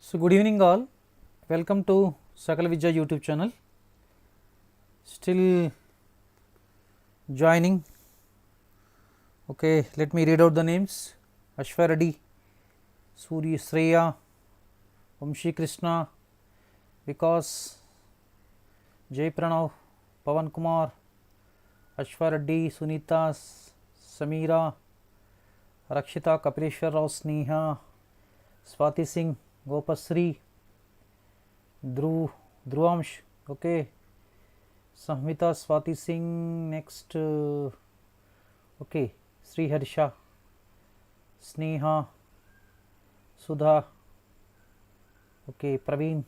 So, good evening all, welcome to SAKALAVIDYA YouTube channel. Still joining. Okay, let me read out the names: Ashwa Reddy, Surya Sreya, Vamshi Krishna, Vikas, Jay Pranav, Pavan Kumar, Ashwa Reddy, Sunita, Samira, Rakshita, Kapileshwar Rao, Sneha, Swati Singh, Gopasri, Dhruvamsh, okay, Samhita, Swati Singh, next, okay, Sri Harsha, Sneha, Sudha, okay, Praveen,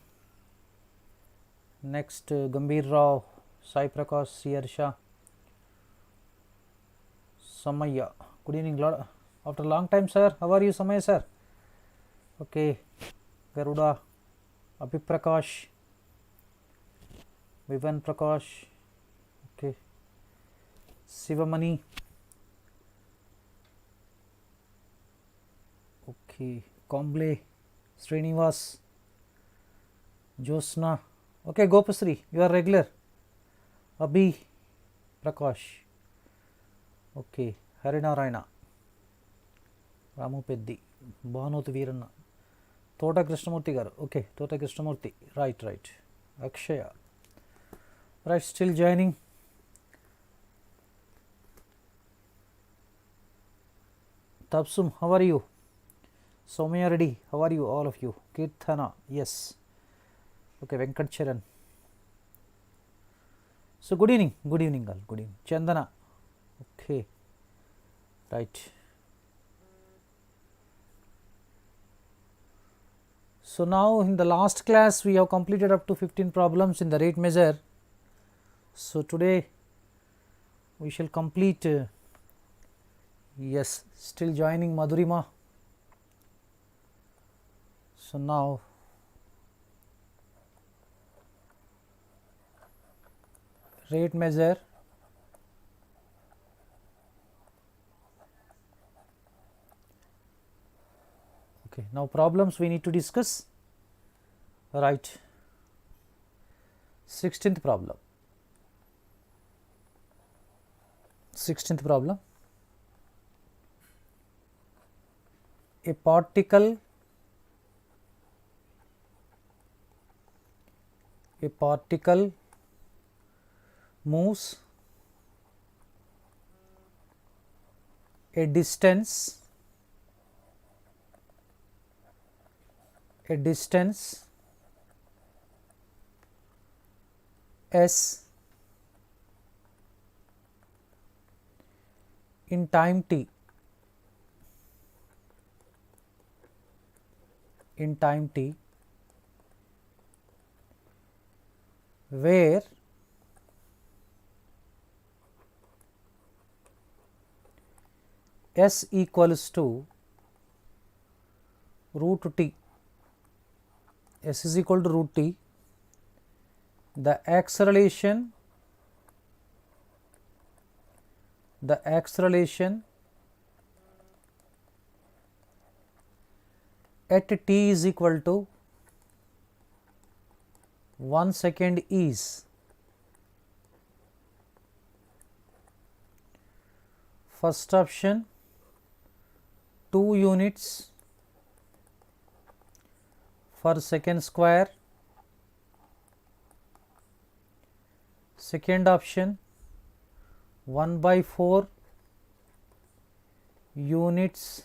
next, Gambhir Rao, Sai Prakash, Sri Harsha, Samaya. Good evening, Lord. After a long time, sir. How are you, Samaya, sir? Okay, Garuda, Abhiprakash, Vivan Prakash, okay, Sivamani, okay, Komble, Srinivas, Josna, okay, Gopasri, you are regular, Abhi Prakash, okay, Harinarayana, Ramu Peddi, Bhanuti Veeranna, Tota Krishnamurti garu, okay, Tota Krishnamurti, right, Akshaya, right, still joining. Tapsum, how are you? Soumya Reddy, how are you, all of you? Kirthana, yes, okay, Venkat Charan. So, good evening all, good evening. Chandana, okay, right. So, now in the last class we have completed up to 15 problems in the rate measure. So, today we shall complete, yes, still joining Madhurima. So, now rate measure, okay, now problems we need to discuss, right. 16th problem, a particle moves a distance s in time t, where s equals to root t, s is equal to root t, the acceleration at t is equal to 1 second is, first option 2 units per second square, second option 1/4 units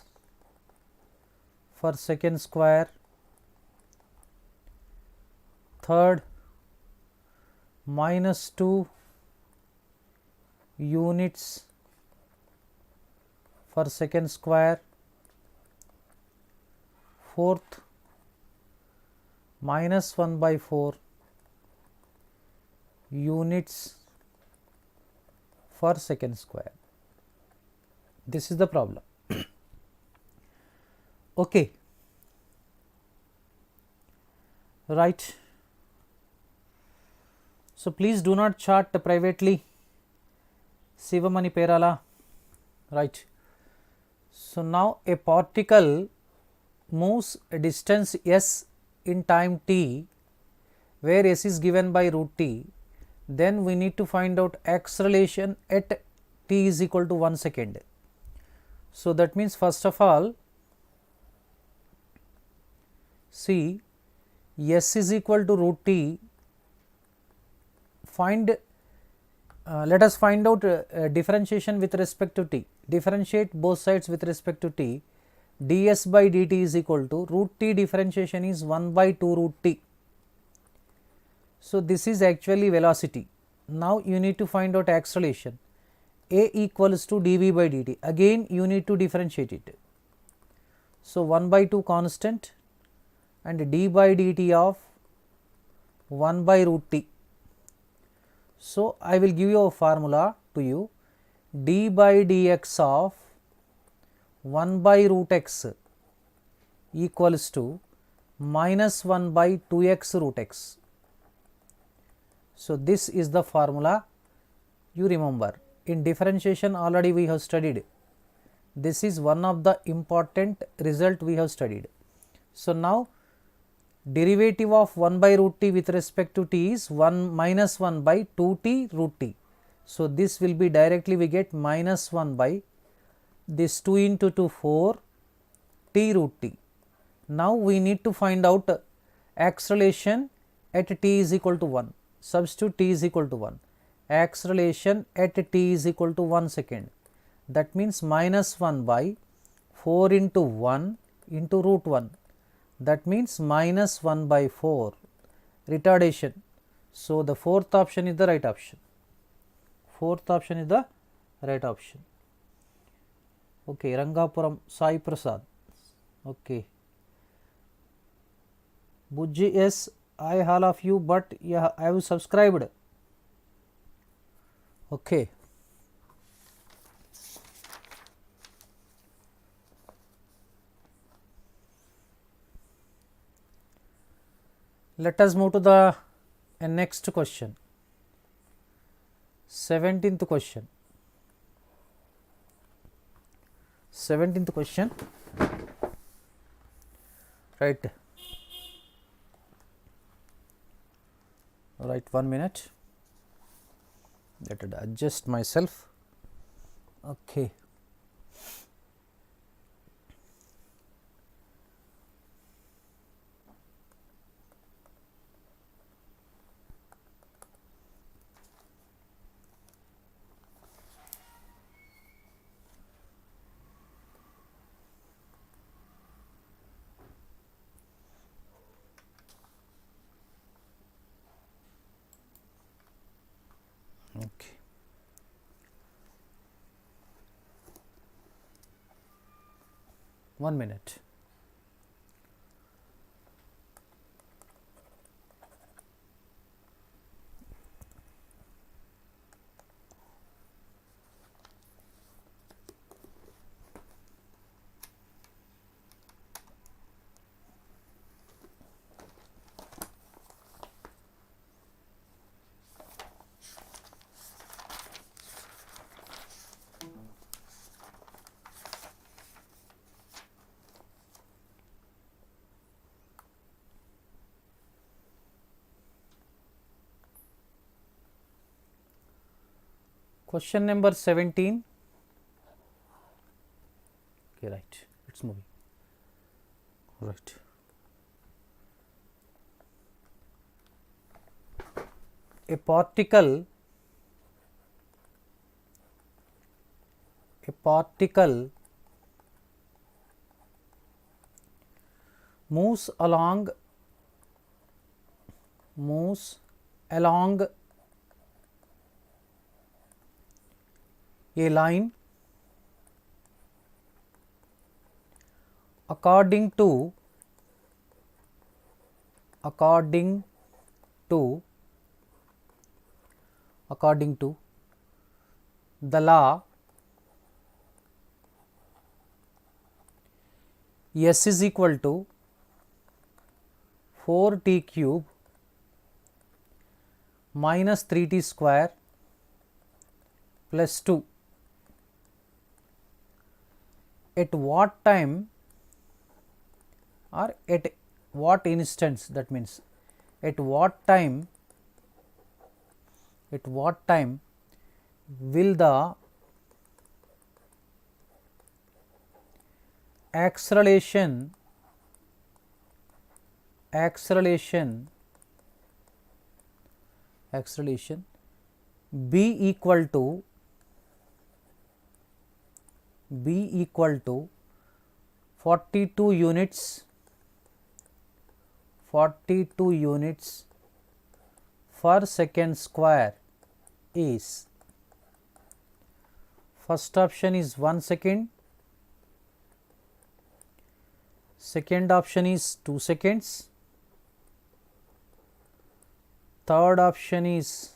per second square, third -2 units per second square, fourth -1/4 units per second square. This is the problem. Okay, right. So, please do not chat privately, Sivamani Perala, right. So, now a particle moves a distance s in time t, where s is given by root t, then we need to find out acceleration at t is equal to 1 second. So, that means first of all, see, s is equal to root t, find let us find out differentiation with respect to t. Differentiate both sides with respect to t. ds by dt is equal to root t differentiation is 1 by 2 root t. So, this is actually velocity. Now, you need to find out acceleration. A equals to dv by dt. Again, you need to differentiate it. So, 1 by 2 constant and d by dt of 1 by root t. So, I will give you a formula to you, d by dx of 1 by root x equals to minus 1 by 2x root x. So, this is the formula you remember. In differentiation already we have studied. This is one of the important result we have studied. So, now derivative of 1 by root t with respect to t is 1 minus 1 by 2 t root t. So, this will be directly we get minus 1 by this 2 into 2 4 t root t. Now, we need to find out acceleration at t is equal to 1. Substitute t is equal to 1. Acceleration at t is equal to 1 second. That means minus 1 by 4 into 1 into root 1. That means minus 1 by 4 retardation. So, the fourth option is the right option. Fourth option is the right option. Okay, Rangapuram Sai Prasad. Okay. Bujji, yes, I all of you, but yeah, I have subscribed. Okay. Let us move to the next question. 17th question. 17th question. Right. Right, 1 minute. Let it adjust myself. Okay. Okay. One minute. Question number 17. Okay, right, it's moving. Right. A particle moves along a line according to the law S is equal to 4t cube minus 3t square plus 2. At what time or at what instants, that means at what time will the acceleration be equal to 42 units per second square is. First option is 1 second, second option is 2 seconds, third option is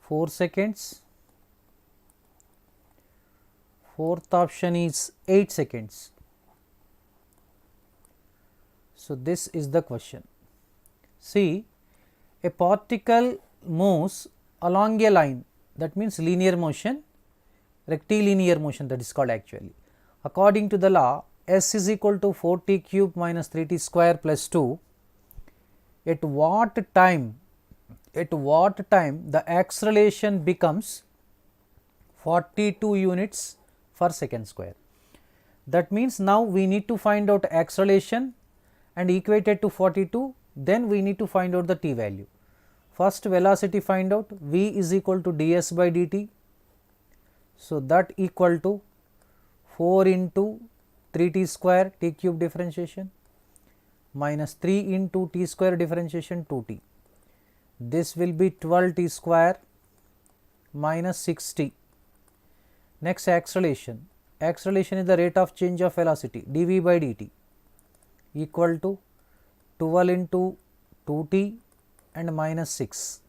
4 seconds, fourth option is 8 seconds. So, this is the question. See, a particle moves along a line, that means linear motion, rectilinear motion, that is called actually. According to the law, S is equal to 4t cube minus 3t square plus 2. At what time the acceleration becomes 42 units per second square. That means now we need to find out acceleration and equate it to 42, then we need to find out the t value. First velocity find out, v is equal to ds by dt. So, that equal to 4 into 3t square t cube differentiation minus 3 into t square differentiation 2t. This will be 12t square minus 6t. Next, acceleration is the rate of change of velocity dv by dt equal to 12 into 2t and minus 6.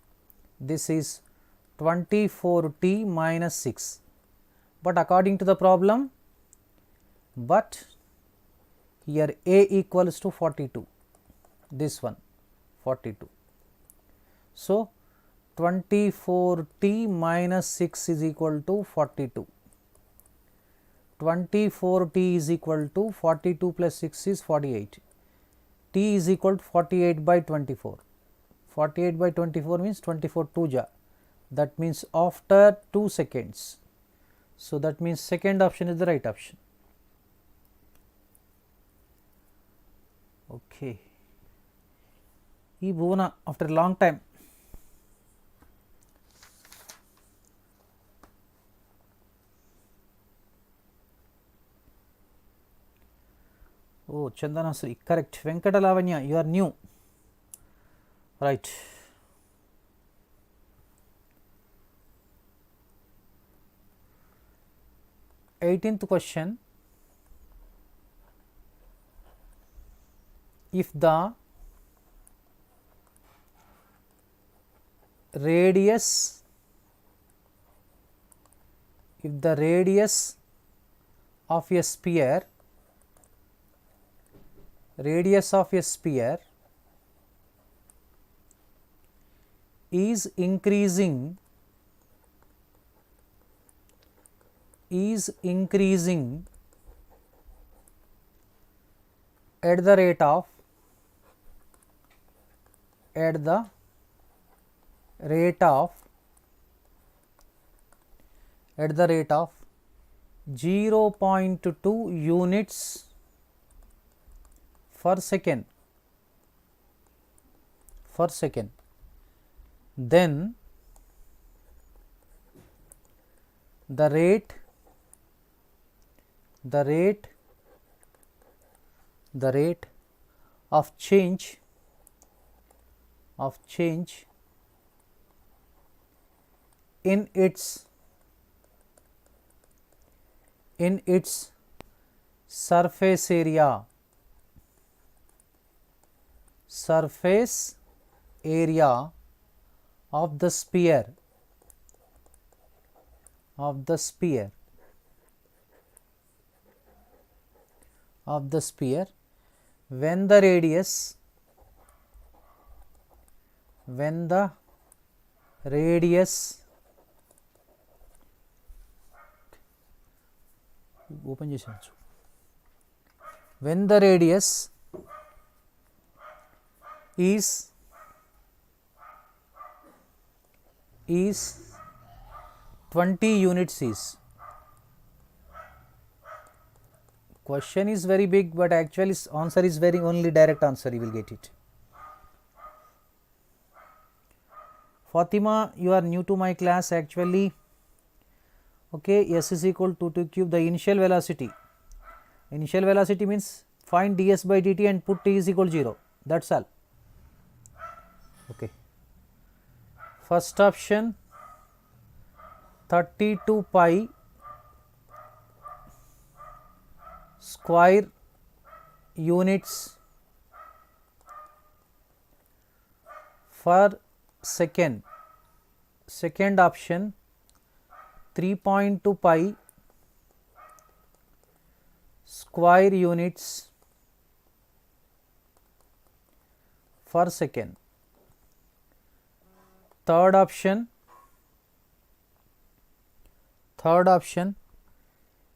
This is 24t minus 6. But according to the problem, but here a equals to 42, this one 42. So, 24t minus 6 is equal to 42. 24t is equal to 42 plus 6 is 48. T is equal to 48 by 24. 48 by 24 means 24 2 ja. That means after 2 seconds. So, that means second option is the right option. Okay. Ee Bhuvana after a long time. Oh, Chandana Sri, correct. Venkata Lavanya, you are new. Right. Eighteenth question. If the radius of a sphere is increasing at the rate of 0.2 units per second, then the rate of change in its surface area of the sphere when the radius open చేసి when the radius is 20 units is. Question is very big, but actually answer is very only direct answer, you will get it. Fatima, you are new to my class actually. Okay, S is equal to 2 cube, the initial velocity. Initial velocity means find ds by dt and put t is equal to 0. That's all. Okay. First option 32 pi square units per second. Second option 3.2 pi square units per second. Third option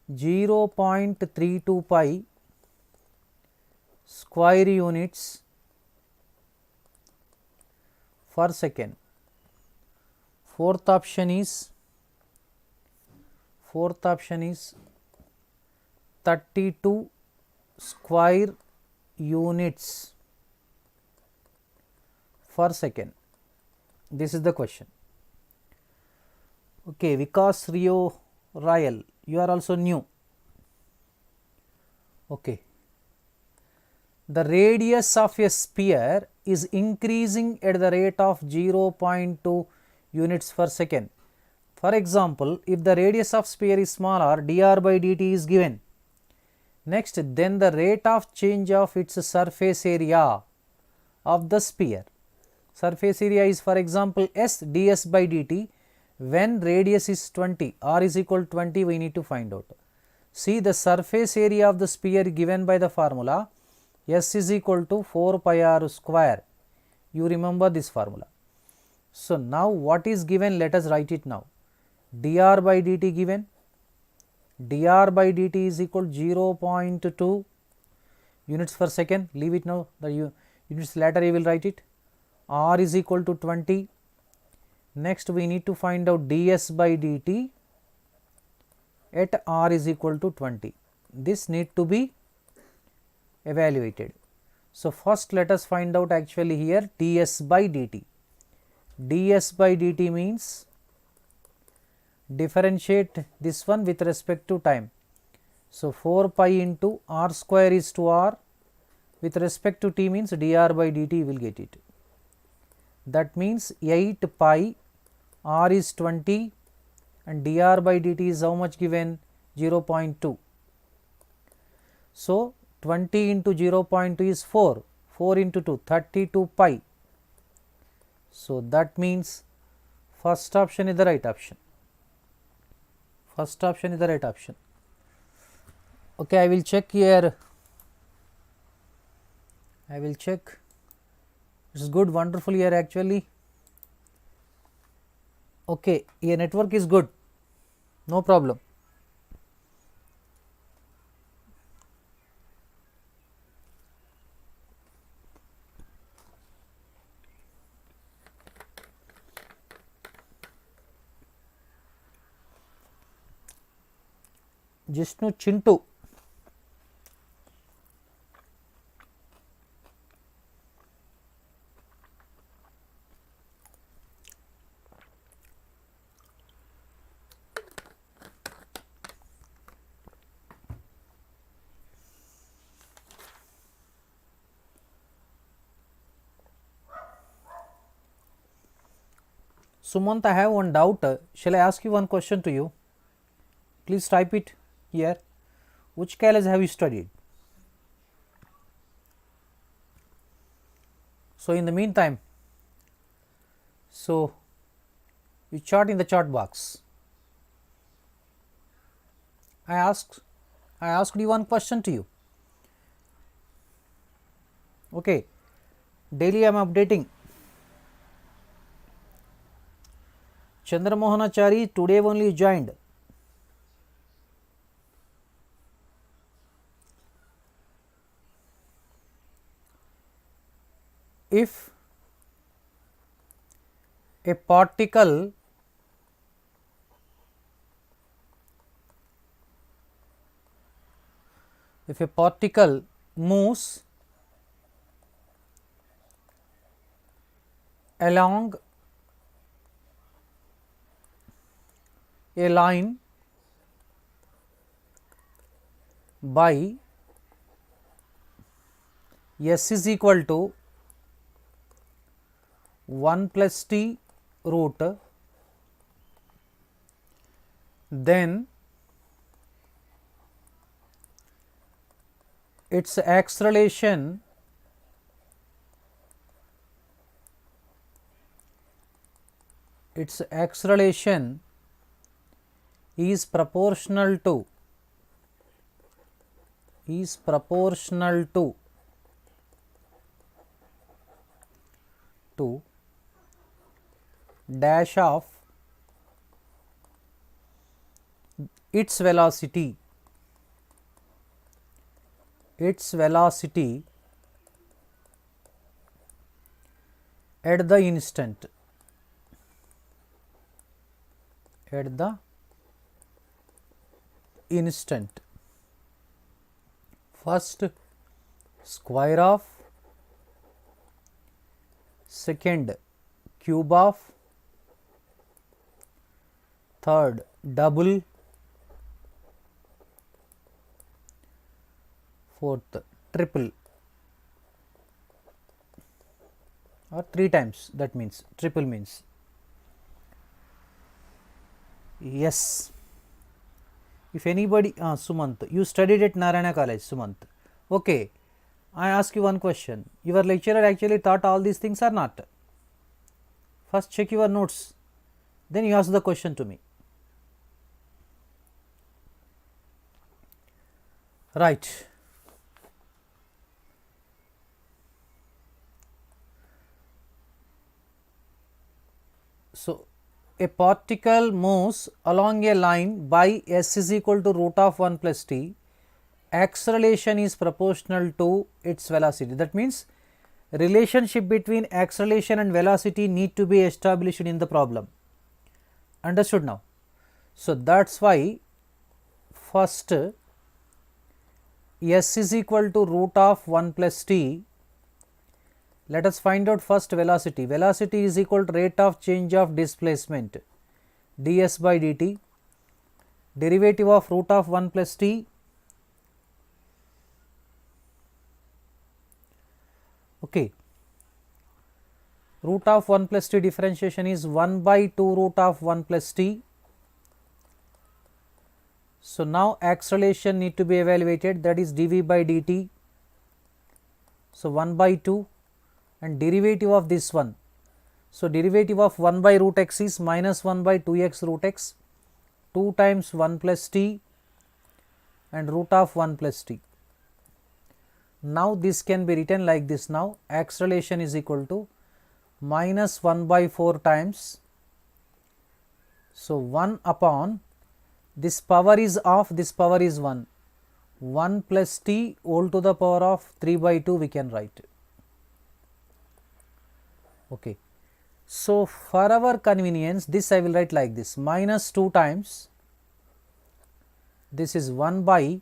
0.32 pi square units per second. Fourth option is 32 square units per second. This is the question. Okay, Vikas Rio Rayal, you are also new. Okay. The radius of a sphere is increasing at the rate of 0.2 units per second. For example, if the radius of sphere is smaller, dr by dt is given. Next, then the rate of change of its surface area of the sphere. Surface area is, for example, S ds by dt. When radius is 20, r is equal to 20, we need to find out. See, the surface area of the sphere given by the formula S is equal to 4 pi r square. You remember this formula. So, now what is given? Let us write it now. Dr by dt given. Dr by dt is equal to 0.2 units per second. Leave it now. The units later you will write it. R is equal to 20. Next, we need to find out ds by dt at r is equal to 20. This need to be evaluated. So, first let us find out actually here ds by dt. ds by dt means differentiate this one with respect to time. So, 4 pi into r square is to r, with respect to t means dr by dt you will get it. That means 8 pi, r is 20 and dr by dt is how much given? 0.2. So, 20 into 0.2 is 4, 4 into 2, 32 pi. So, that means first option is the right option. First option is the right option. Okay, I will check here. I will check. It is good, wonderful here actually. Okay, your network is good, no problem. Jishnu Chintu. Sumant, I have one doubt. Shall I ask you one question to you? Please type it here. Which college have you studied? So, in the meantime, so you chart in the chart box. I asked you one question to you. Okay, daily I am updating. Chandramohanachari today only joined. if a particle moves along a line by s is equal to 1 plus t root, then its acceleration is proportional to dash of its velocity at the instant first square of, second cube of, third double, fourth triple, or 3 times, that means triple means. Yes, if anybody, Sumant, you studied at Narayana College, Sumant. Okay, I ask you one question. Your lecturer actually taught all these things or not? First check your notes, then you ask the question to me. Right. So, a particle moves along a line by s is equal to root of 1 plus t, acceleration is proportional to its velocity. That means, relationship between acceleration and velocity need to be established in the problem. Understood now? So, that is why first s is equal to root of 1 plus t. Let us find out first velocity. Velocity is equal to rate of change of displacement ds by dt, derivative of root of 1 plus t, okay. Root of 1 plus t differentiation is 1 by 2 root of 1 plus t. So, now acceleration need to be evaluated, that is dv by dt. So, 1 by 2 and derivative of this one. So, derivative of 1 by root x is minus 1 by 2x root x, 2 times 1 plus t and root of 1 plus t. Now, this can be written like this. Now, acceleration is equal to minus 1 by 4 times. So, 1 upon this power is off, this power is 1, 1 plus t whole to the power of 3 by 2 we can write. Okay. So, for our convenience, this I will write like this, minus 2 times, this is 1 by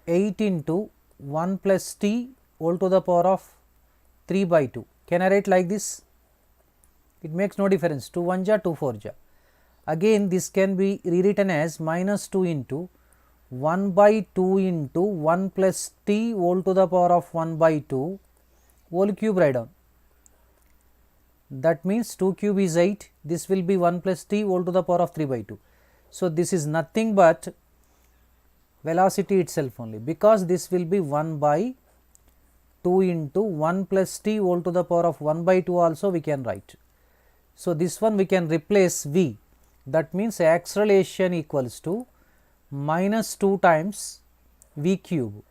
8 into 1 plus t whole to the power of 3 by 2. Can I write like this? It makes no difference, 2 1 ja, 2 4 ja. Again this can be rewritten as minus 2 into 1 by 2 into 1 plus t whole to the power of 1 by 2 whole cube write down. That means 2 cube is 8, this will be 1 plus t whole to the power of 3 by 2. So, this is nothing but velocity itself only, because this will be 1 by 2 into 1 plus t whole to the power of 1 by 2 also we can write. So, this one we can replace v, that means acceleration equals to minus 2 times v cube.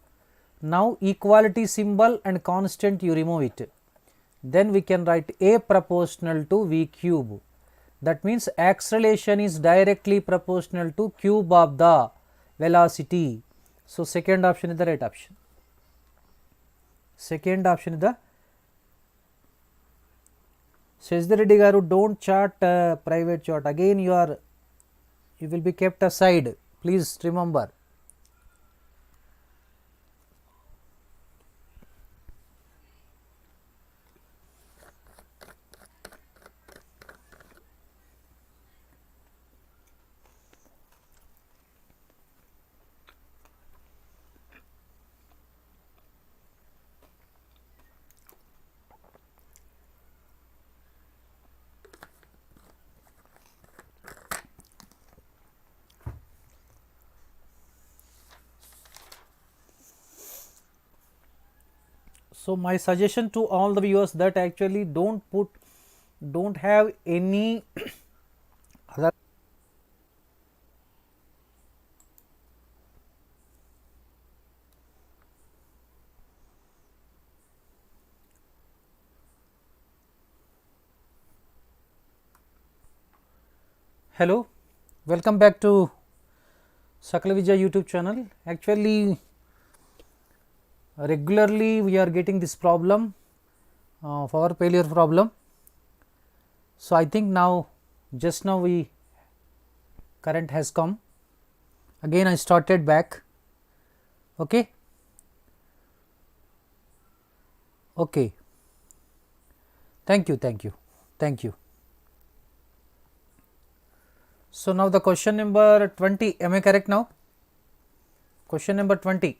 Now, equality symbol and constant you remove it, then we can write a proportional to v cube. That means acceleration is directly proportional to cube of the velocity. So, second option is the right option. Second option is the Sejdireddy garu, don't chat private chat. Again you will be kept aside. Please remember. So my suggestion to all the viewers that actually don't have any other. Hello, welcome back to SAKALAVIDYA YouTube channel. Actually, regularly we are getting this problem for failure problem. So I think now, just now current has come. Again I started back. Okay. Okay. Thank you. So now the question number 20, am I correct now? Question number 20.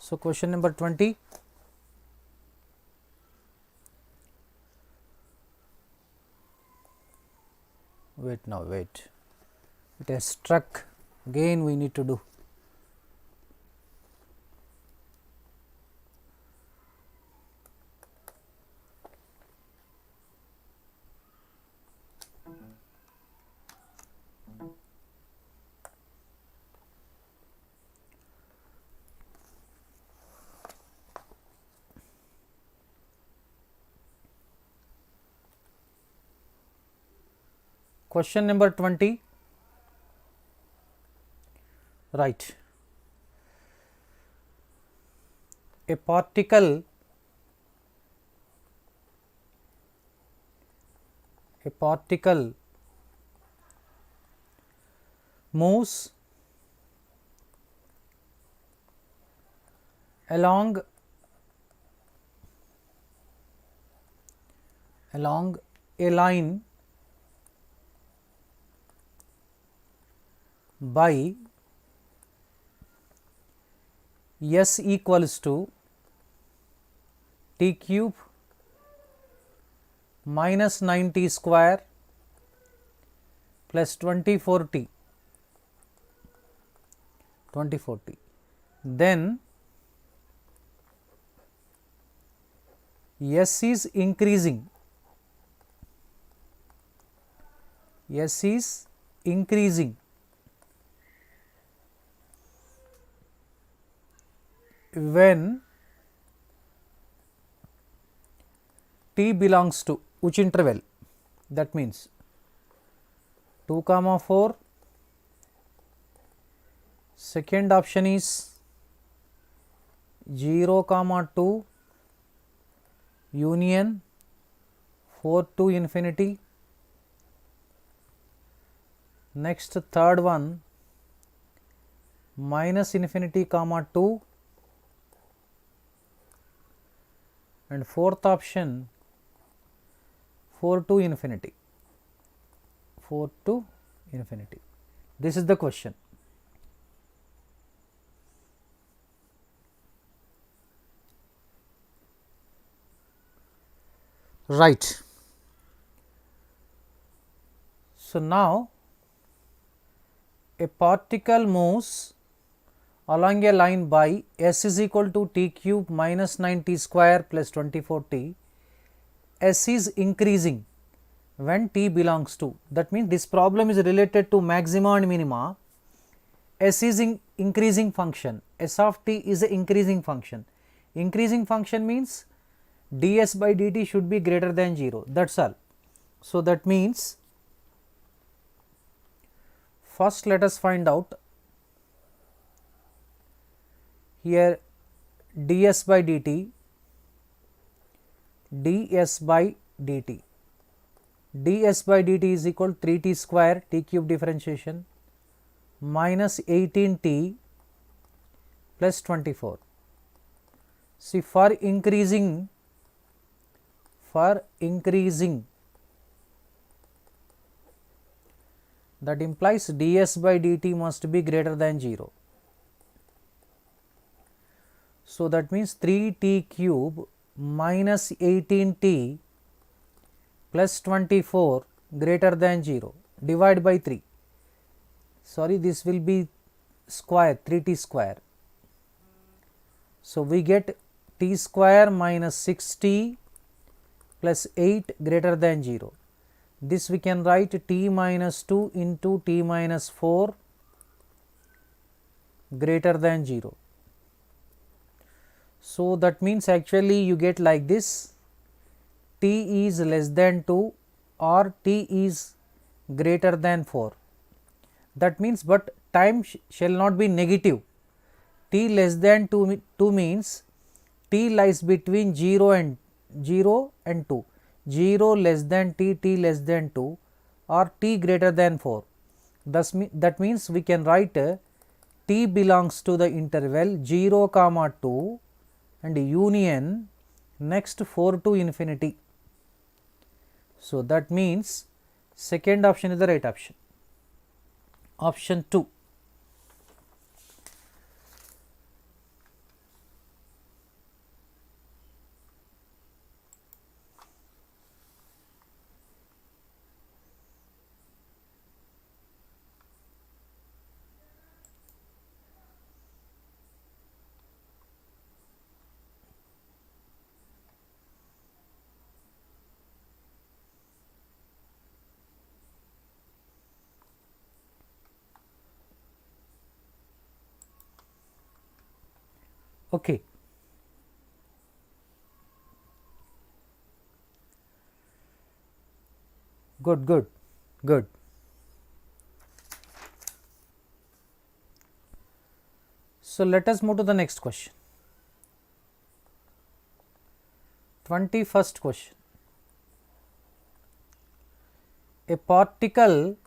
So question number 20. Wait. It has struck. Again we need to do. Question number 20. Right. A particle moves along a line by S equals to t cube minus 9t square plus 24t. Then S is increasing. When t belongs to which interval? That means 2, 4. Second option is 0, 2 union 4 to infinity. Next, third one minus infinity, 2, and fourth option 4 to infinity. This is the question. Right. So now a particle moves along a line by S is equal to t cube minus 9t square plus 24t. S is increasing when t belongs to. That means this problem is related to maxima and minima. S is increasing function. S of t is an increasing function. Increasing function means ds by dt should be greater than 0. That's all. So that means first let us find out here ds by dt ds by dt. ds by dt is equal to 3t square t cube differentiation minus 18t plus 24. See, for increasing that implies ds by dt must be greater than 0. So, that means 3t cube minus 18t plus 24 greater than 0, divide by 3. Sorry, this will be square, 3t square. So, we get t square minus 6t plus 8 greater than 0. This we can write t minus 2 into t minus 4 greater than 0. So, that means actually you get like this, t is less than 2 or t is greater than 4. That means, but time shall not be negative. T less than 2 means t lies between 0 and 2, 0 less than t, t less than 2 or t greater than 4. Thus, that means we can write t belongs to the interval 0 comma 2 and union next 4 to infinity. So, that means second option is the right option. Option 2. Okay. Good. So, let us move to the next question. 21st question. A particle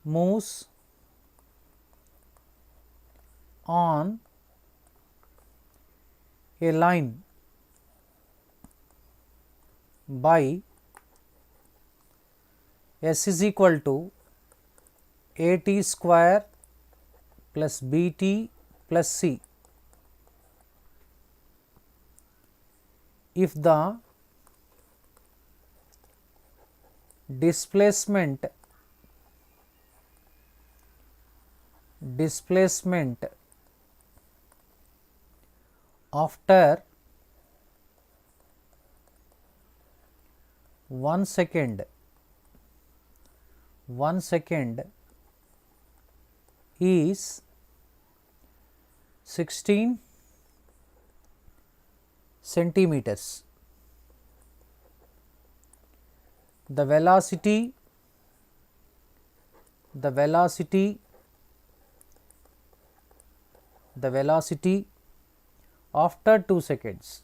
moves on a line by s is equal to at square plus bt plus c. If the displacement after 1 second is 16 centimeters. The velocity after 2 seconds.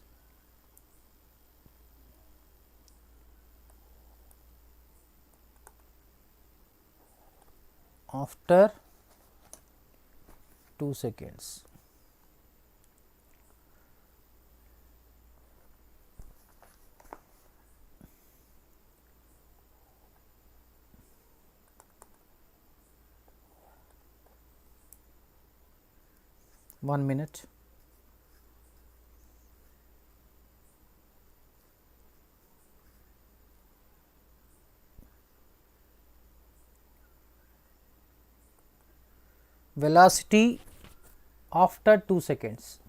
After 2 seconds. One minute. Velocity after 2 seconds.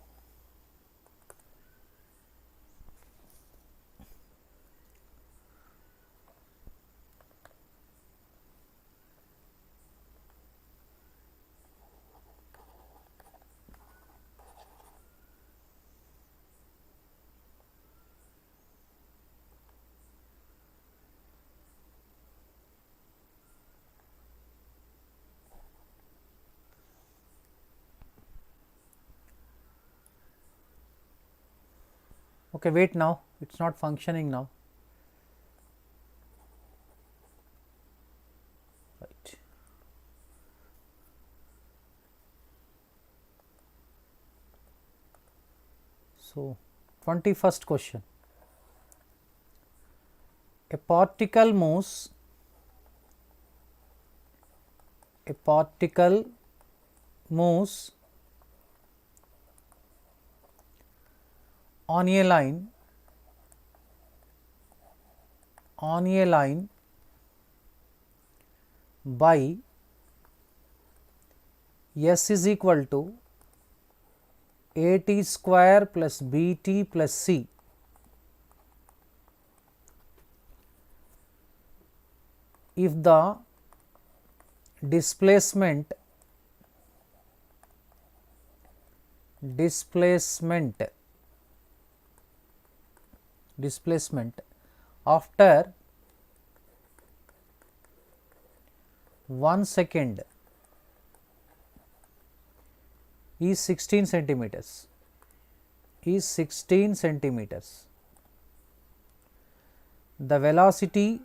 Okay, wait now, it is not functioning now. Right. So, 21st question. A particle moves on a line by S is equal to AT square plus BT plus C. If the displacement after 1 second is 16 centimeters, the velocity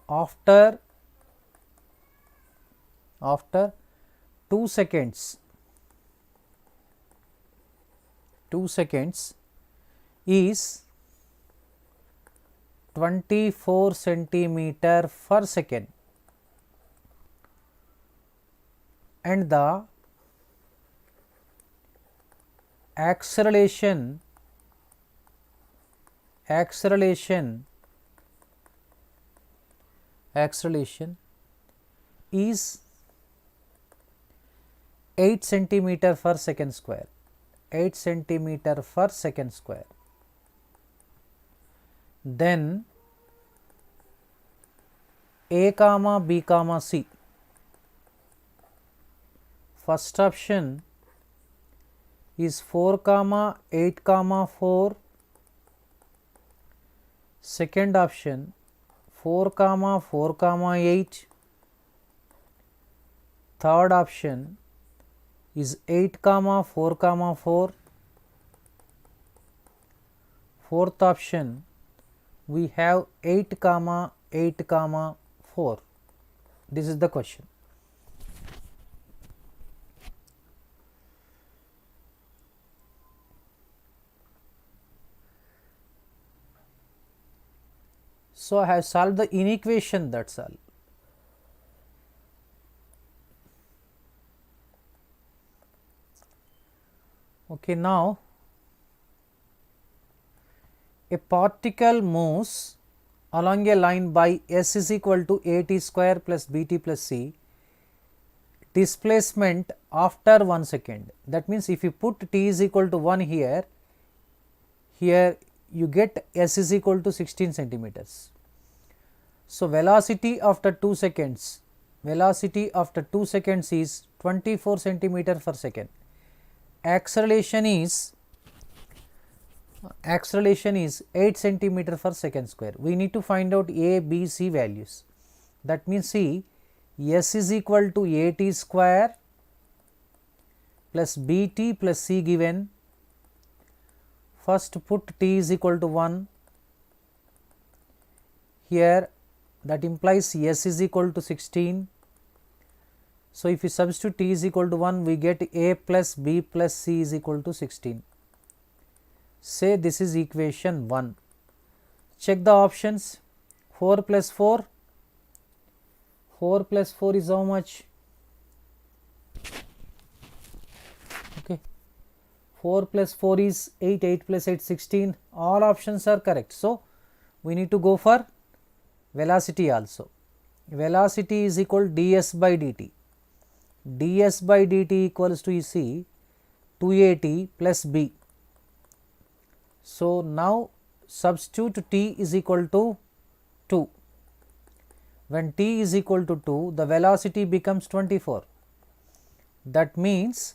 after 2 seconds is 24 centimeter per second, and the acceleration is 8 centimeter per second square, then A comma B comma C. First option is 4 comma 8 comma 4, second option 4 comma 4 comma 8, third option is 8 comma 4 comma 4, fourth option we have 8 comma 8 comma 4. This is the question. So, I have solved the inequation, that is all. Okay, now a particle moves along a line by S is equal to AT square plus BT plus C, displacement after 1 second. That means, if you put T is equal to 1 here you get S is equal to 16 centimeters. So, velocity after 2 seconds is 24 centimeter per second. Acceleration is 8 centimeter per second square. We need to find out A, B, C values. That means, see, S is equal to AT square plus BT plus C given. First put T is equal to 1 here, that implies S is equal to 16. So, if you substitute T is equal to 1, we get A plus B plus C is equal to 16. Say this is equation 1. Check the options. 4 plus 4 is how much? Okay, 4 plus 4 is 8, 8 plus 8 16, all options are correct. So, we need to go for velocity also. Velocity is equal ds by dt. ds by dt equals to, you see, 2at plus b. So, now substitute t is equal to 2. When t is equal to 2, the velocity becomes 24. That means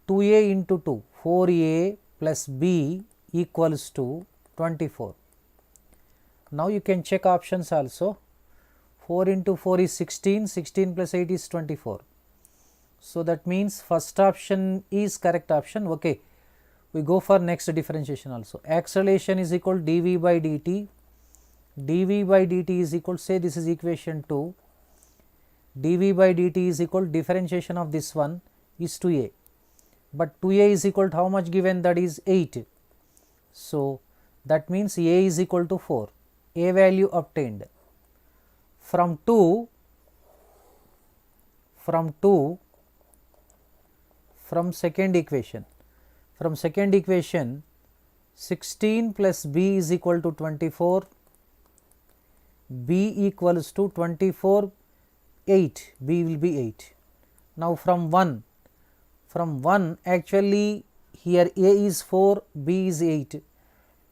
2a into 2, 4a plus b equals to 24. Now, you can check options also. 4 into 4 is 16, 16 plus 8 is 24. So that means first option is correct option. Okay, we go for next differentiation also. Acceleration is equal dv by dt. dv by dt is equal, say this is equation 2. dv by dt is equal, differentiation of this one is 2a, but 2a is equal to how much given, that is 8. So that means a is equal to 4. A value obtained from 2 from second equation. From second equation, 16 plus b is equal to 24, b equals to 24, 8, b will be 8. Now from 1 actually here a is 4, b is 8,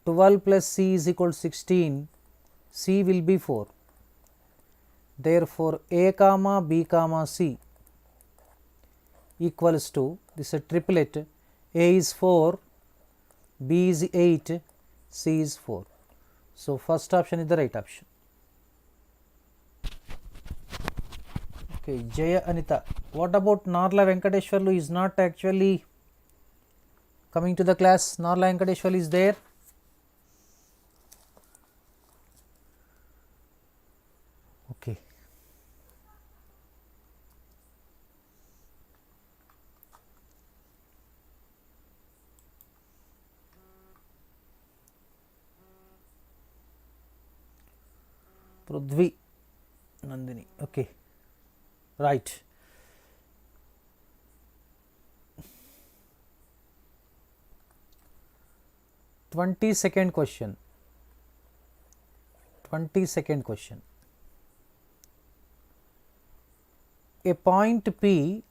12 plus c is equal to 16, c will be 4. Therefore a comma b comma c equals to, this is a triplet, a is 4, b is 8, c is 4. So first option is the right option. Okay, Jaya Anita, what about Narla Venkateshwarlu is not actually coming to the class? Narla Venkateshwarlu is there. Okay. Prudhvi Nandini, okay, right. Second question. A point P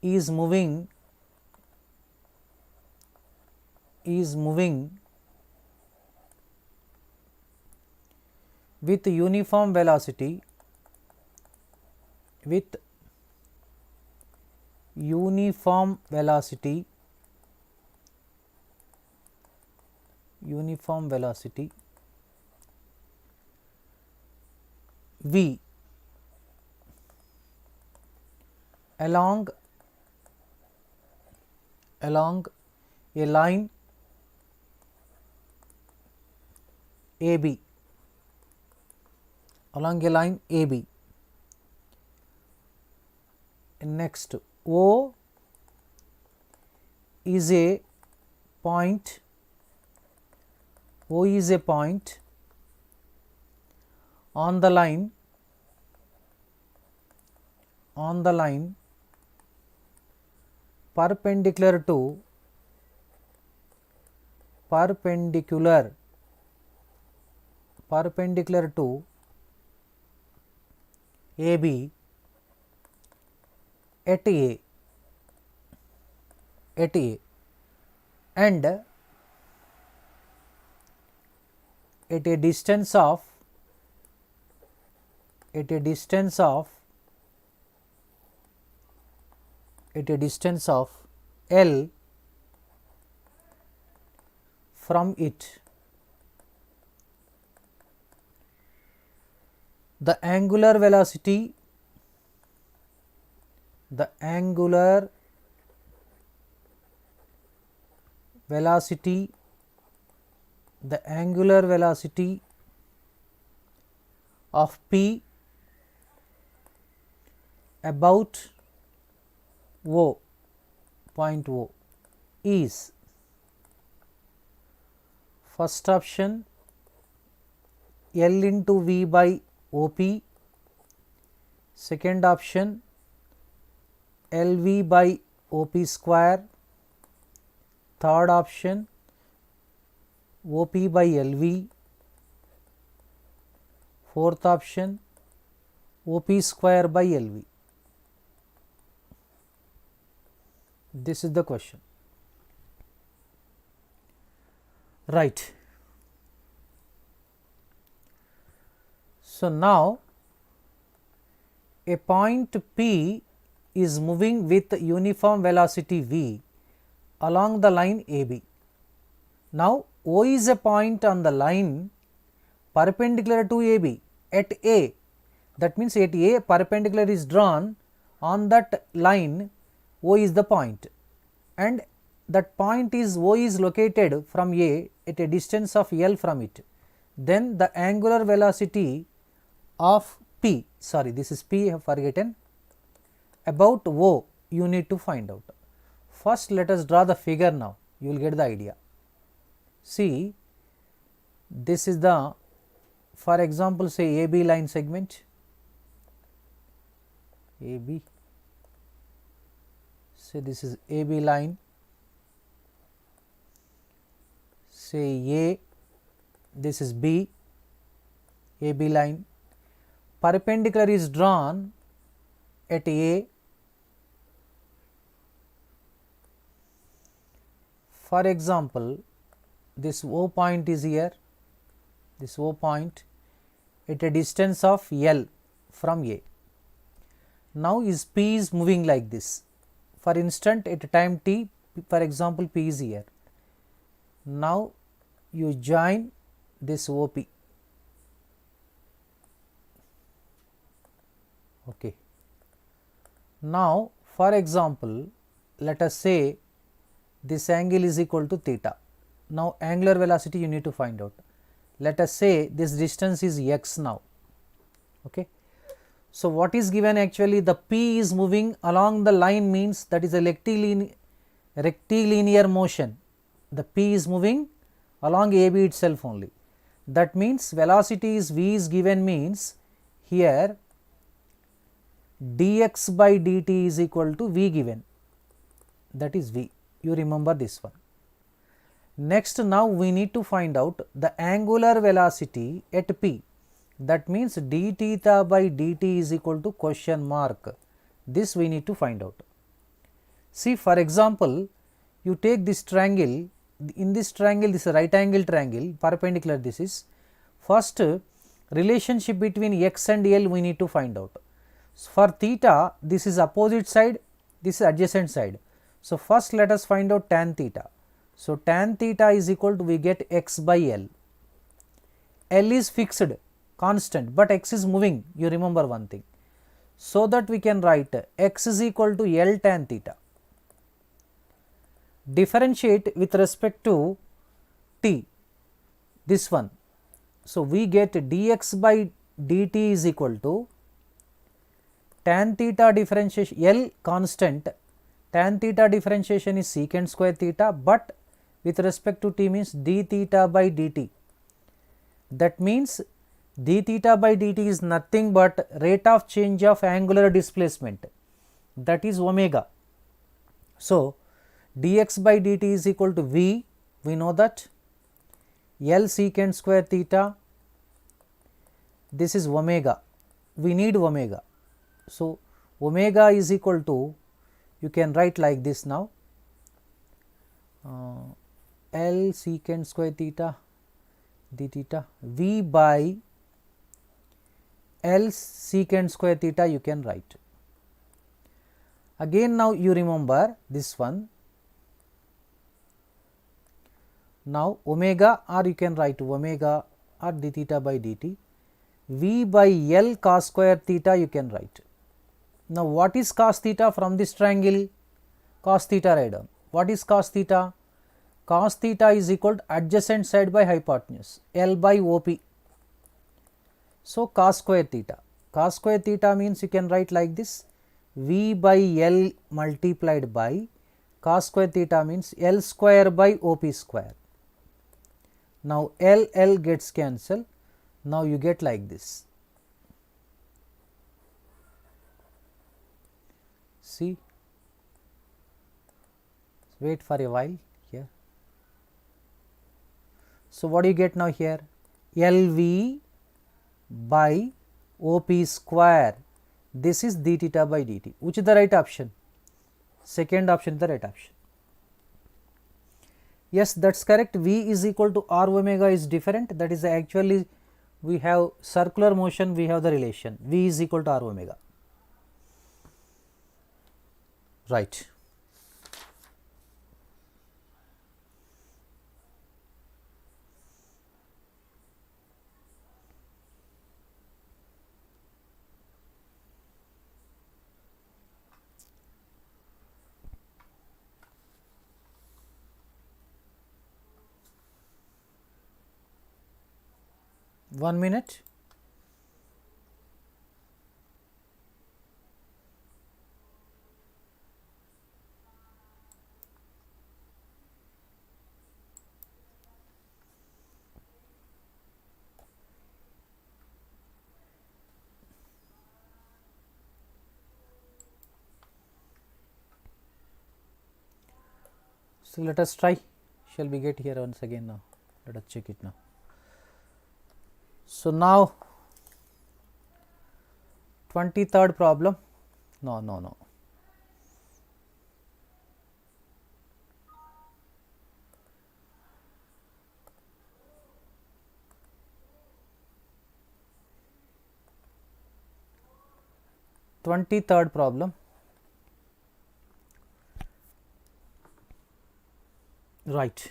is moving with uniform velocity v along a line AB, Next, O is a point on the line perpendicular to AB at A and at a distance of L from it. The angular velocity of P about O, point O, is first option L into V by OP, second option LV by OP square, third option OP by LV, fourth option OP square by LV. This is the question. Right. So now a point P is moving with uniform velocity V along the line AB. Now O is a point on the line perpendicular to AB at A, that means at A perpendicular is drawn on that line, O is the point, and that point is O is located from A at a distance of L from it. Then the angular velocity of P, sorry this is P, I have forgotten, about O you need to find out. First let us draw the figure now, you will get the idea. See, this is the, for example say AB line segment, AB, say this is AB line, say A, this is B, AB line, perpendicular is drawn at A. For example, this O point is here, this O point at a distance of L from A. Now is P is moving like this. For instant at a time t, for example P is here. Now you join this OP. Okay. Now for example, let us say this angle is equal to theta. Now angular velocity you need to find out. Let us say this distance is x now. Okay. So what is given, actually the P is moving along the line, means that is a rectilinear motion. The P is moving along AB itself only. That means velocity is V is given, means here dx by dt is equal to V given, that is V, you remember this one. Next now we need to find out the angular velocity at P, that means d theta by dt is equal to question mark, this we need to find out. See, for example you take this triangle, in this triangle this is a right angle triangle, perpendicular this is, first relationship between x and L we need to find out. For theta this is opposite side, this is adjacent side. So first let us find out tan theta. So tan theta is equal to, we get x by L. L is fixed constant, but x is moving, you remember one thing. So that we can write x is equal to L tan theta. Differentiate with respect to t, this one. So we get dx by dt is equal to tan theta differentiation, L constant, tan theta differentiation is secant square theta, but with respect to t means d theta by dt. That means d theta by dt is nothing but rate of change of angular displacement, that is omega. So dx by dt is equal to V, we know that, L secant square theta, this is omega, we need omega. So omega is equal to, you can write like this now, L secant square theta d theta, V by L secant square theta you can write. Again now you remember this one, now omega, or you can write omega or d theta by dt, V by L cos square theta you can write. Now what is cos theta from this triangle? Cos theta write down. What is cos theta? Cos theta is equal to adjacent side by hypotenuse, L by OP. So cos square theta. Cos square theta means you can write like this, V by L multiplied by cos square theta means L square by OP square. Now L gets cancelled. Now you get like this. See, wait for a while here. So what do you get now here? LV by OP square, this is d theta by dt. Which is the right option? Second option is the right option. Yes, that is correct. V is equal to R omega is different, that is actually we have circular motion, we have the relation V is equal to R omega, right. 1 minute. So, let us try. Shall we get here once again now? Let us check it now. So, now 23rd problem. No. Third problem. Right.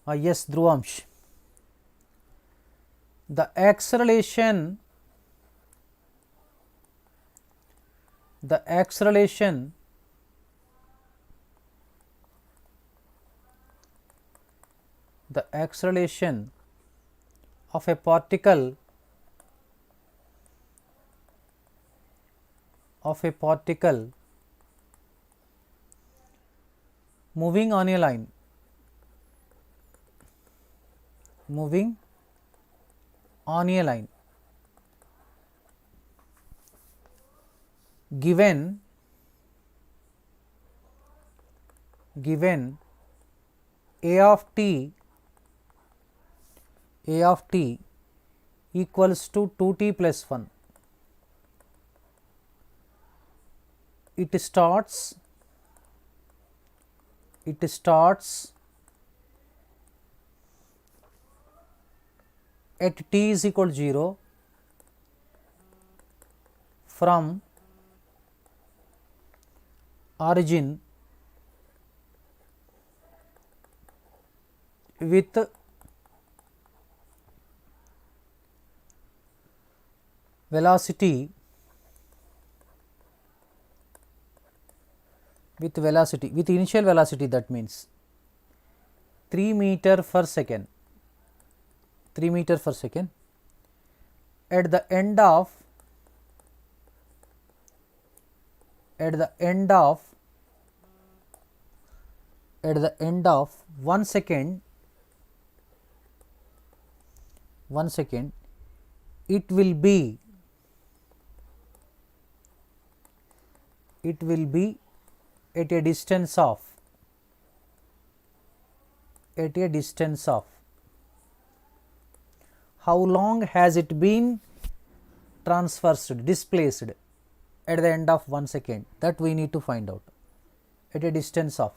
Yes, Dhruvamsh. The acceleration of a particle moving on a line given a of t equals to 2t plus 1. It starts at t is equal to 0 from origin with velocity with initial velocity, that means 3 meter per second. At the end of 1 second, it will be at a distance of how long has it been displaced at the end of 1 second, that we need to find out. At a distance of,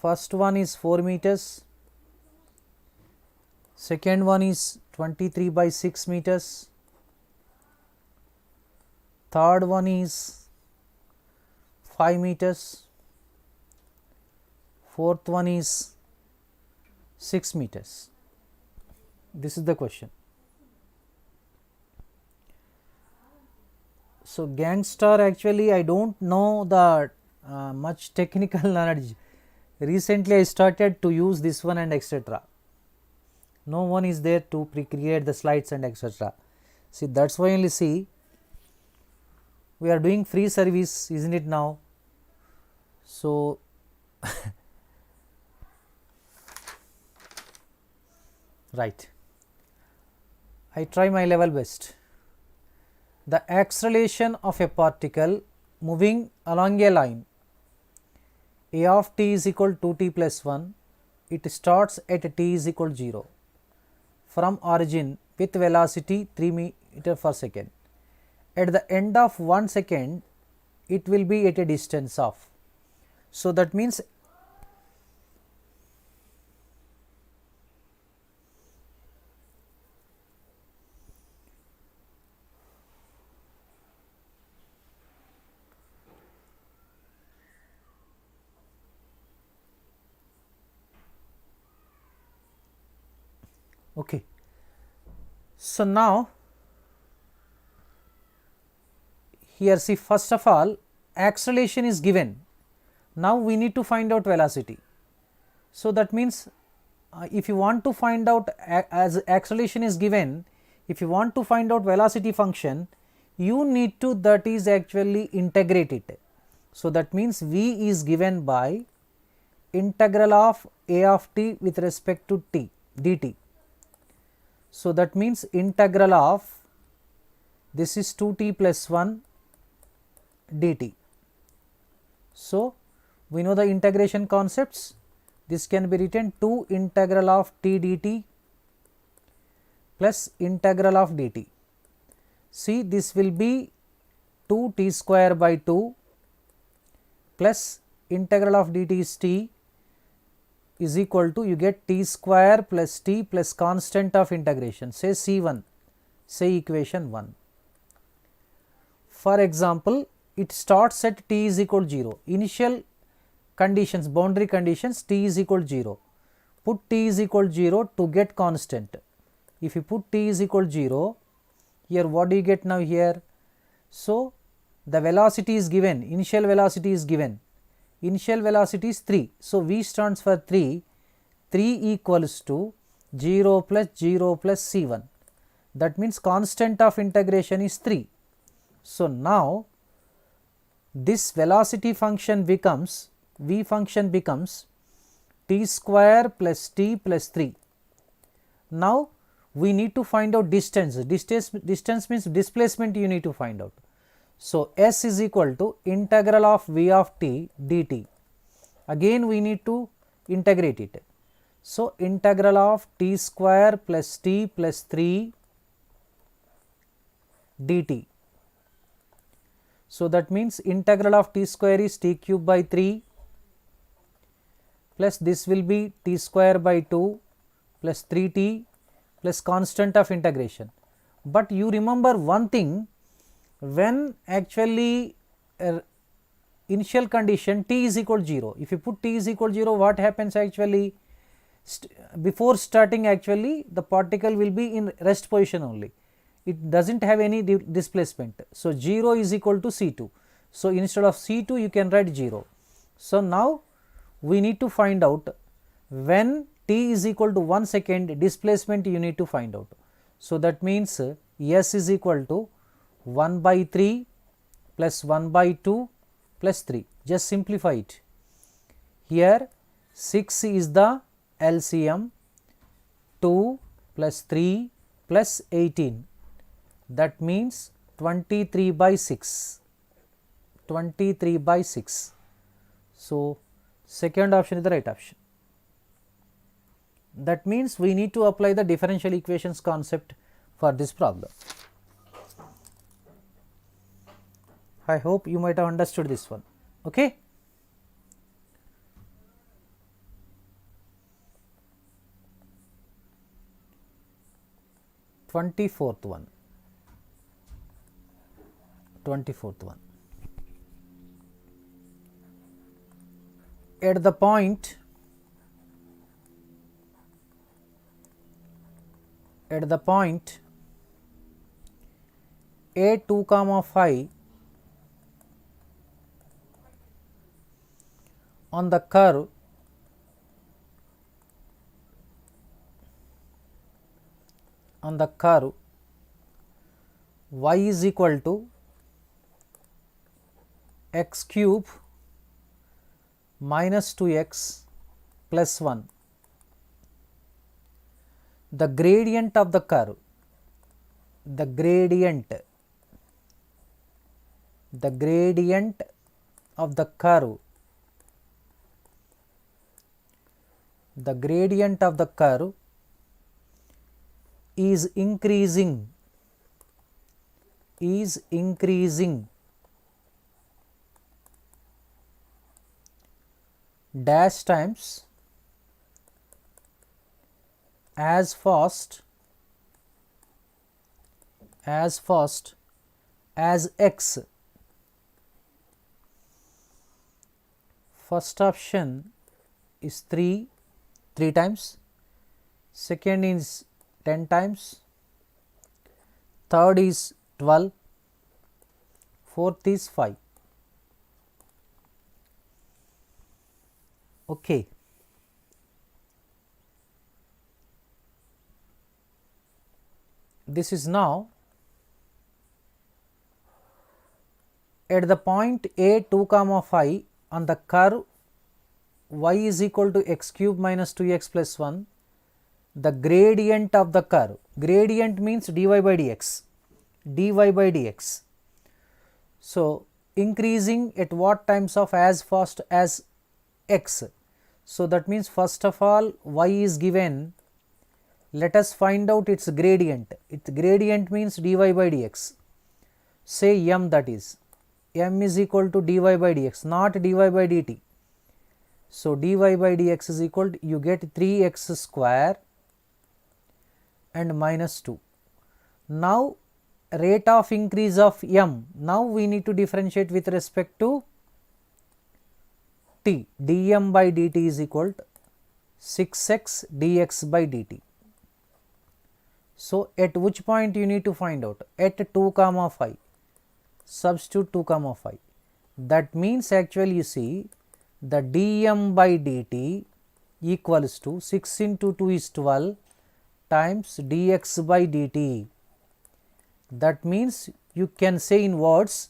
first one is 4 meters, second one is 23 by 6 meters, third one is 5 meters, fourth one is 6 meters. This is the question. So, gangster, actually I don't know the much technical knowledge. Recently I started to use this one and etc. No one is there to create the slides and etc. See, that is why only see we are doing free service, isn't it now? So, right, I try my level best. The acceleration of a particle moving along a line a of t is equal to 2t plus 1, it starts at t is equal to 0 from origin with velocity 3 meter per second. At the end of 1 second, it will be at a distance of. So, that means okay. So, now here see, first of all acceleration is given. Now, we need to find out velocity. So, that means if you want to find out as acceleration is given, if you want to find out velocity function, you need to that is actually integrate it. So, that means v is given by integral of a of t with respect to t dt. So, that means integral of this is 2t plus 1 dt. So, we know the integration concepts. This can be written 2 integral of t dt plus integral of dt. See, this will be 2 t square by 2 plus integral of dt is t is equal to, you get t square plus t plus constant of integration, say C1, say equation 1. For example, it starts at t is equal to 0, initial conditions, boundary conditions, t is equal to 0, put t is equal to 0 to get constant. If you put t is equal to 0, here what do you get now here? So, the velocity is given, initial velocity is given, initial velocity is 3. So, v stands for 3, 3 equals to 0 plus C1, that means constant of integration is 3. So, now this velocity function becomes, v function becomes t square plus t plus 3. Now, we need to find out distance, distance means displacement you need to find out. So, S is equal to integral of v of t dt, again we need to integrate it. So, integral of t square plus t plus 3 dt. So, that means integral of t square is t cube by 3 plus this will be t square by 2 plus 3t plus constant of integration. But you remember one thing, when actually initial condition t is equal to 0, if you put t is equal to 0, what happens actually? Before starting actually the particle will be in rest position only, it does not have any displacement. So, 0 is equal to C2. So, instead of C2 you can write 0. So, now we need to find out when t is equal to 1 second, displacement you need to find out. So, that means S is equal to 1 by 3 plus 1 by 2 plus 3, just simplify it. Here 6 is the LCM, 2 plus 3 plus 18, that means 23 by 6, 23 by 6. So, second option is the right option. That means we need to apply the differential equations concept for this problem. I hope you might have understood this one. Okay. Twenty-fourth one. At the point A2 comma 5 on the curve y is equal to x cube minus 2x plus 1. The gradient of the curve, the gradient of the curve is increasing dash times as fast as x. First option is 3 times, second is 10 times, third is 12, fourth is 5. Okay. this is now at the point a 2 comma 5 on the curve y is equal to x cube minus 2x plus 1, the gradient of the curve, gradient means dy by dx, dy by dx. So, increasing at what times of as fast as x. So, that means first of all y is given, let us find out its gradient. Its gradient means dy by dx. Say m, that is m is equal to dy by dx, not dy by dt. So, dy by dx is equal to, you get 3x square and minus 2. Now, rate of increase of m, now we need to differentiate with respect to t, dm by dt is equal to 6x dx by dt. So, at which point you need to find out? At 2 comma 5, substitute 2 comma 5. That means actually you see the dm by dt equals to 6 into 2 is 12 times dx by dt. That means you can say in words,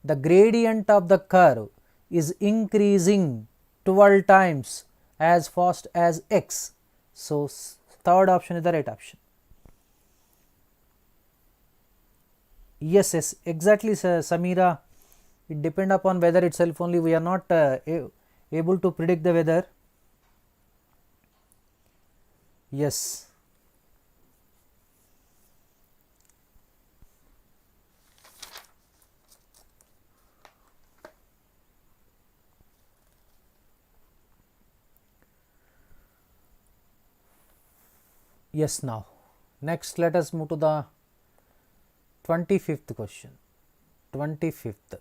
the gradient of the curve is increasing 12 times as fast as x. So, third option is the right option. Yes, yes, exactly, Samira. It depends upon weather itself only. We are not able to predict the weather. Yes. Yes, now next let us move to the 25th question. 25th.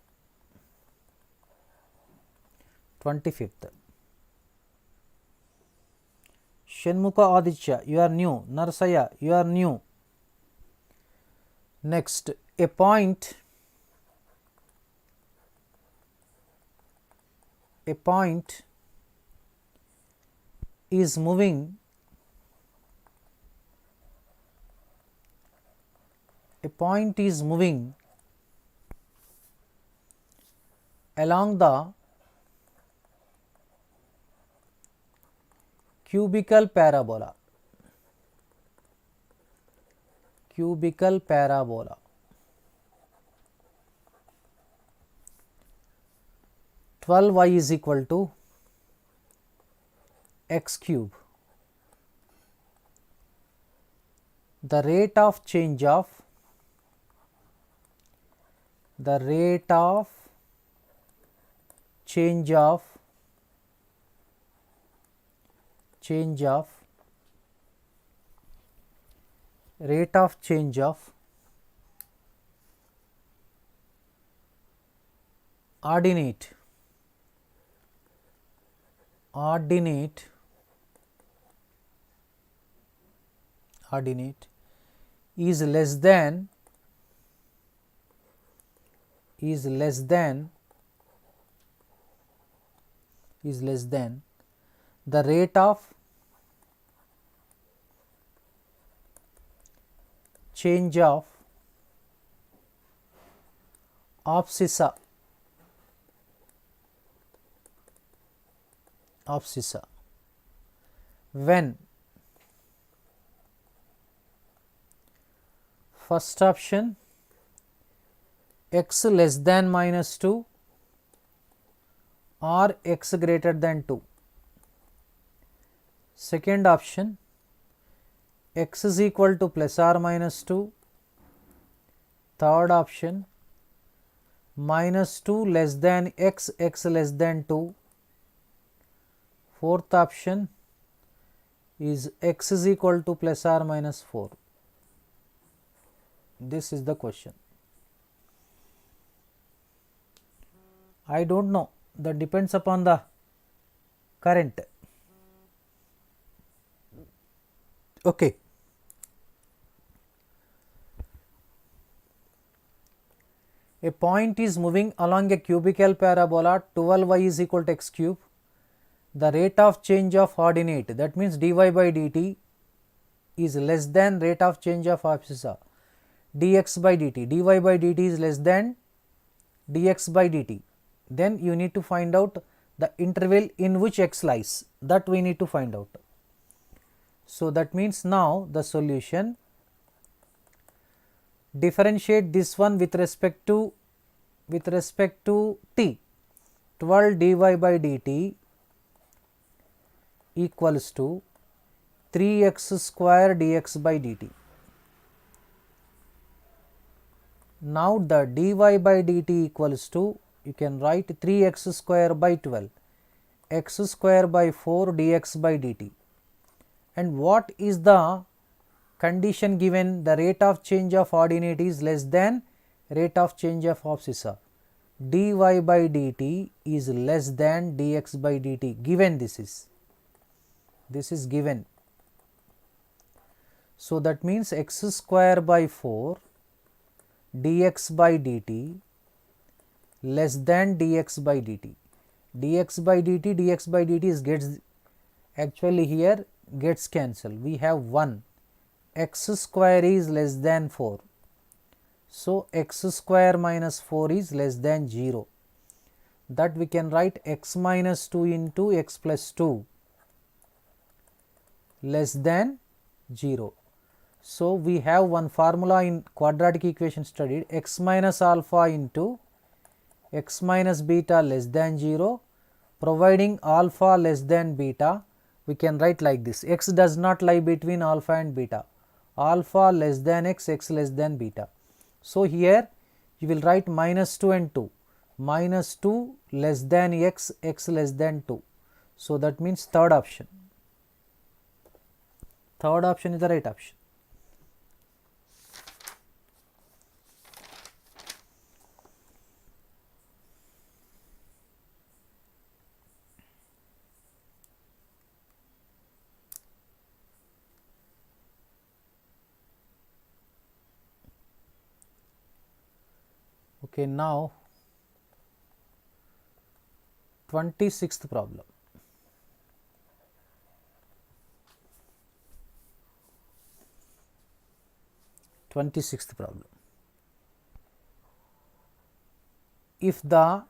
Shanmukha Aditya, you are new. Narsaya, you are new. Next, a point is moving along the cubical parabola. 12y is equal to x cube. The rate of change of ordinate is less than the rate of change of abscissa when first option x less than minus 2 or x greater than 2. Second option x is equal to plus or minus 2. Third option minus 2 less than x, x less than 2. Fourth option is x is equal to plus or minus 4. This is the question. I don't know, that depends upon the current. Okay. A point is moving along a cubical parabola, 12y is equal to x cube. The rate of change of ordinate, that means dy by dt, is less than rate of change of abscissa. dx by dt, dy by dt is less than dx by dt, then you need to find out the interval in which x lies, that we need to find out. So that means now the solution, differentiate this one with respect to t, 12 dy by dt equals to 3x square dx by dt. Now the dy by dt equals to, you can write 3x square by 12, x square by 4 dx by dt. And what is the condition given? The rate of change of ordinate is less than rate of change of abscissa. dy by dt is less than dx by dt, given this is given. So that means x square by 4 dx by dt less than dx by dt. dx by dt is gets, actually here gets cancelled. We have 1, x square is less than 4. So x square minus 4 is less than 0. That we can write x minus 2 into x plus 2 less than 0. So we have one formula in quadratic equation studied, x minus alpha into x minus beta less than 0, providing alpha less than beta, we can write like this: x does not lie between alpha and beta, alpha less than x, x less than beta. So here you will write minus 2 and 2, minus 2 less than x, x less than 2. So that means third option is the right option. Okay, now 26th problem. If the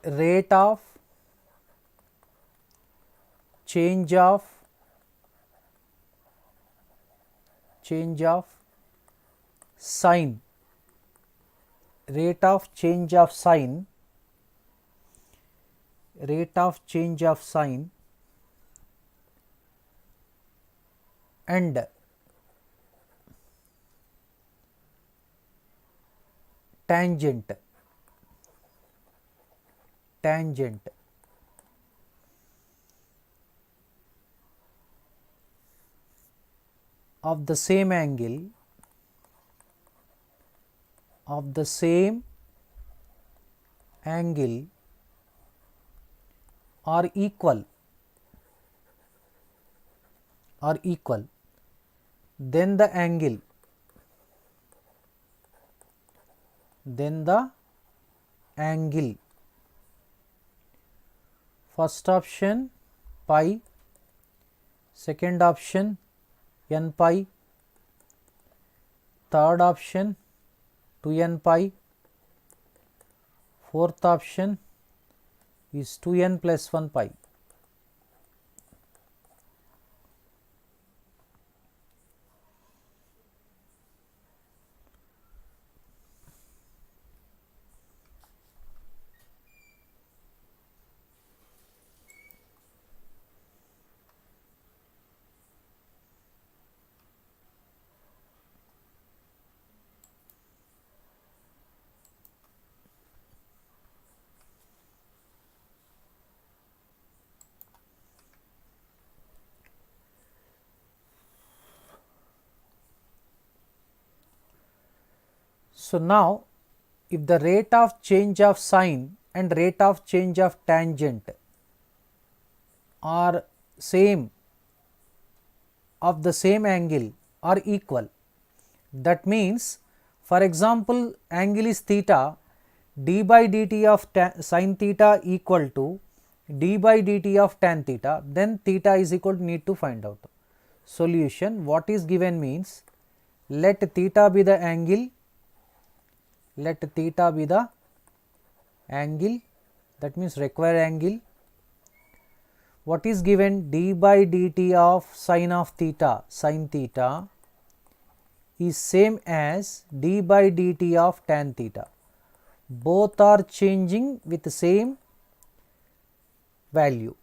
rate of change of sign, rate of change of sign and tangent of the same angle are equal, then the angle first option pi, second option n pi, third option 2n pi, fourth option is 2n plus 1 pi. So now if the rate of change of sine and rate of change of tangent are same, of the same angle, are equal, that means for example angle is theta, d by dt of sin theta equal to d by dt of tan theta, then theta is equal to, need to find out. solution, what is given means, let theta be the angle, that means required angle. What is given, d by dt of sin of theta, sin theta is same as d by dt of tan theta. Both are changing with the same value.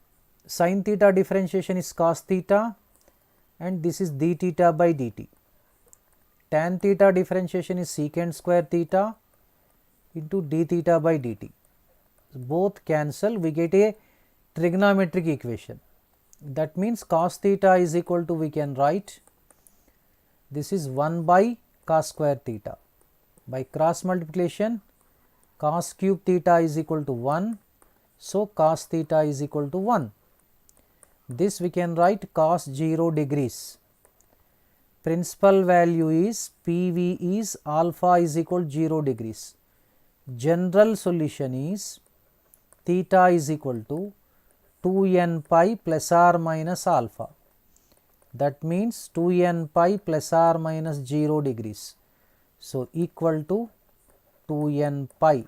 Sin theta differentiation is cos theta and this is d theta by dt. Tan theta differentiation is secant square theta into d theta by dt. Both cancel, we get a trigonometric equation. That means cos theta is equal to, we can write, this is 1 by cos square theta. By cross multiplication, cos cube theta is equal to 1. So, cos theta is equal to 1. This we can write cos 0 degrees. Principal value is PV is alpha is equal to 0 degrees. General solution is theta is equal to 2n pi plus or minus alpha. That means 2n pi plus or minus 0 degrees. So, equal to 2n pi.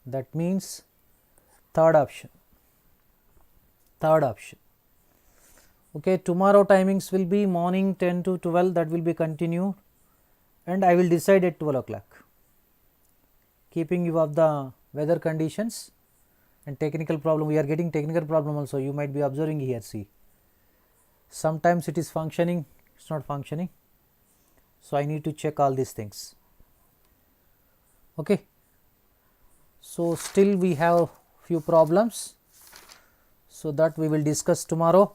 That means third option. Okay, tomorrow timings will be morning 10 to 12, that will be continued, and I will decide at 12 o'clock, keeping you of the weather conditions and technical problem. We are getting technical problem also, you might be observing here, see. Sometimes it is functioning, it is not functioning. So, I need to check all these things. Okay. So, still we have few problems. So, that we will discuss tomorrow,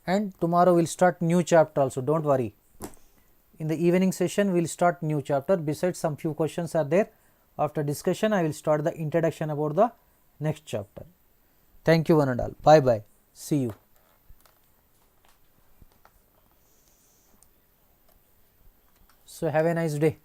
and tomorrow we will start new chapter also, do not worry. In the evening session we will start new chapter, besides some few questions are there. After discussion I will start the introduction about the next chapter. Thank you one and all, bye bye, see you. So, have a nice day.